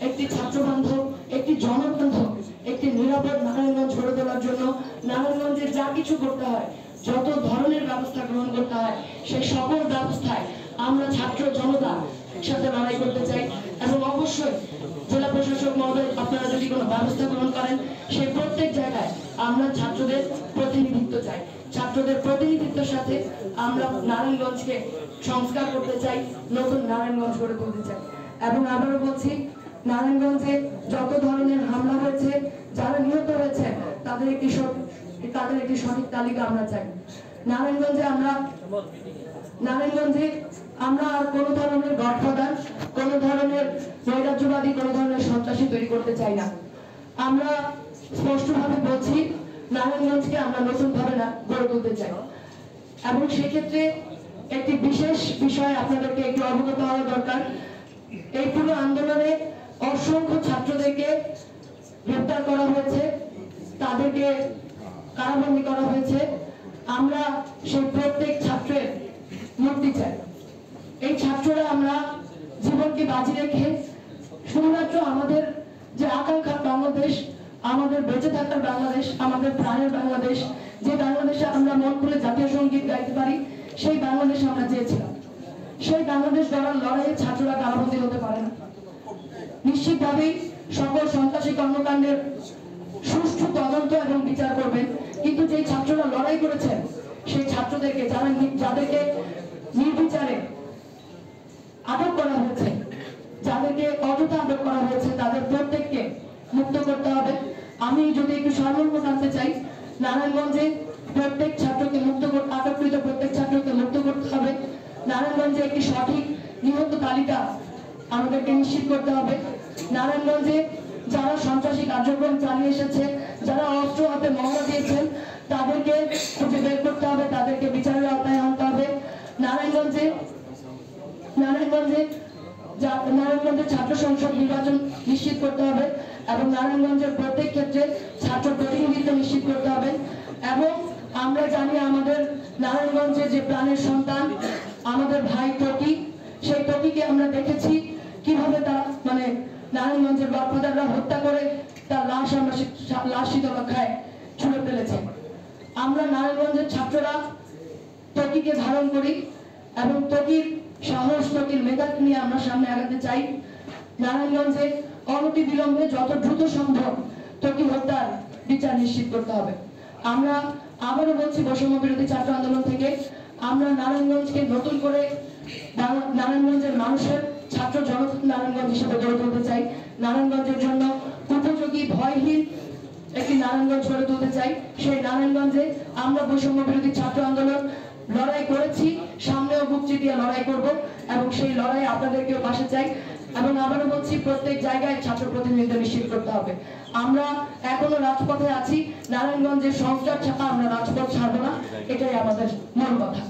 একটি ছাত্রবান্ধব, একটি জনবান্ধব, একটি নিরাপদ নারায়ণগঞ্জ গড়ে তোলার জন্য নারায়ণগঞ্জে যা কিছু করতে হয়, যত ধরনের ব্যবস্থা গ্রহণ করতে হয়, সেই সকল ব্যবস্থায় আমরা ছাত্র জনতা সাথে লড়াই করতে চাই। এবং অবশ্যই জেলা প্রশাসক মহোদয়, আপনারা যদি কোনো ব্যবস্থা গ্রহণ করেন, সেই প্রত্যেক জায়গায় আমরা ছাত্রদের প্রতিনিধিত্ব চাই। ছাত্রদের প্রতিনিধিত্বের সাথে আমরা নারায়ণগঞ্জকে সংস্কার করতে চাই, নতুন নারায়ণগঞ্জ গড়ে তুলতে চাই। এবং আবারও বলছি, নারায়ণগঞ্জে যত ধরনের হামলা হয়েছে, যারা নিহত হয়েছে, তাদের একটি সঠিক তালিকা আমরা চাই। নারায়ণগঞ্জে আমরা আর কোনো ধরনের গডফাদার, কোনো ধরনের নৈরাজ্যবাদী, কোনো ধরনের সন্ত্রাসী তৈরি করতে চাই না। আমরা স্পষ্টভাবে বলছি, নারায়ণগঞ্জকে আমরা নতুন ভাবে গড়ে তুলতে চাই। এবং সেক্ষেত্রে একটি বিশেষ বিষয় আপনাদেরকে একটু অবগত হওয়া দরকার। এই পুরো আন্দোলনে অসংখ্য ছাত্রদেরকে গ্রেপ্তার করা হয়েছে, তাদেরকে কারাবন্দী করা হয়েছে। আমরা সেই প্রত্যেক ছাত্রের মুক্তি চাই। এই ছাত্ররা আমরা জীবনকে বাজি রেখে শুধুমাত্র আমাদের যে আকাঙ্ক্ষা বাংলাদেশ, আমাদের বেঁচে থাকার বাংলাদেশ, আমাদের প্রাণের বাংলাদেশ, যে বাংলাদেশে আমরা মন খুলে জাতীয় সঙ্গীত গাইতে পারি, সেই বাংলাদেশ আমরা চেয়েছিলাম। সেই বাংলাদেশ গড়ার লড়াইয়ে ছাত্ররা কারাবন্দী হতে পারে না। নিশ্চিতভাবেই সকল সন্ত্রাসী কর্মকাণ্ডের সুষ্ঠু তদন্ত এবং বিচার করবেন। কিন্তু যে ছাত্ররা লড়াই করেছেন, সেই ছাত্রদেরকে যাদেরকে নির্বিচারে আটক করা হয়েছে, যাদেরকে অযথা আটক করা হয়েছে, তাদের প্রত্যেককে মুক্ত করতে হবে। আমি যদি একটু সারমর্ম জানতে চাই, নারায়ণগঞ্জে প্রত্যেক ছাত্রকে আটককৃত প্রত্যেক ছাত্রকে মুক্ত করতে হবে। নারায়ণগঞ্জে একটি সঠিক নিহত তালিকা আমাদেরকে নিশ্চিত করতে হবে। নারায়ণগঞ্জে যারা সন্ত্রাসী কার্যক্রম চালিয়ে এসেছে, যারা অস্ত্র হাতে মহড়া দিয়েছেন, তাদেরকে খুঁজে বের করতে হবে, তাদেরকে বিচারের আওতায় আনতে হবে। নারায়ণগঞ্জে ছাত্র সংসদ নির্বাচন নিশ্চিত করতে হবে এবং নারায়ণগঞ্জের প্রত্যেক ক্ষেত্রে ছাত্র প্রতিনিধিত্ব নিশ্চিত করতে হবে। এবং আমরা জানি আমাদের নারায়ণগঞ্জে যে প্রাণের সন্তান আমাদের ভাই টকি, সেই টকিকে আমরা দেখেছি কিভাবে তারা নারায়ণগঞ্জের গডফাদাররা হত্যা করে তার লাশ শীতলক্ষায় ছুঁড়ে ফেলেছে। আমরা নারায়ণগঞ্জের ছাত্ররা টকিকে ধারণ করি এবং টকির সাহস, টকির মেধাকে নিয়ে আমরা সামনে আগাতে চাই। নারায়ণগঞ্জে অনতি বিলম্বে যত দ্রুত সম্ভব টকি হত্যার বিচার নিশ্চিত করতে হবে। আমরা আবারও বলছি, বৈষম্য বিরোধী ছাত্র আন্দোলন থেকে আমরা নারায়ণগঞ্জকে নতুন করে নারায়ণগঞ্জের মানুষের ছাত্র জনতা নারায়ণগঞ্জ হিসেবে গড়ে তুলতে চাই। নারায়ণগঞ্জের জন্য উপযোগী, ভয়হীন একটি নারায়ণগঞ্জ গড়ে তুলতে চাই। সেই নারায়ণগঞ্জে আমরা বৈষম্য বিরোধী ছাত্র আন্দোলন লড়াই করেছি, সামনেও বুক চিতিয়ে লড়াই করব এবং সেই লড়াই আপনাদেরকেও পাশে চাই। এবং আবারও বলছি, প্রত্যেক জায়গায় ছাত্র প্রতিনিধিত্ব নিশ্চিত করতে হবে। আমরা এখনো রাজপথে আছি, নারায়ণগঞ্জের সংস্কার ছাড়া আমরা রাজপথ ছাড়বো না, এটাই আমাদের মূল কথা।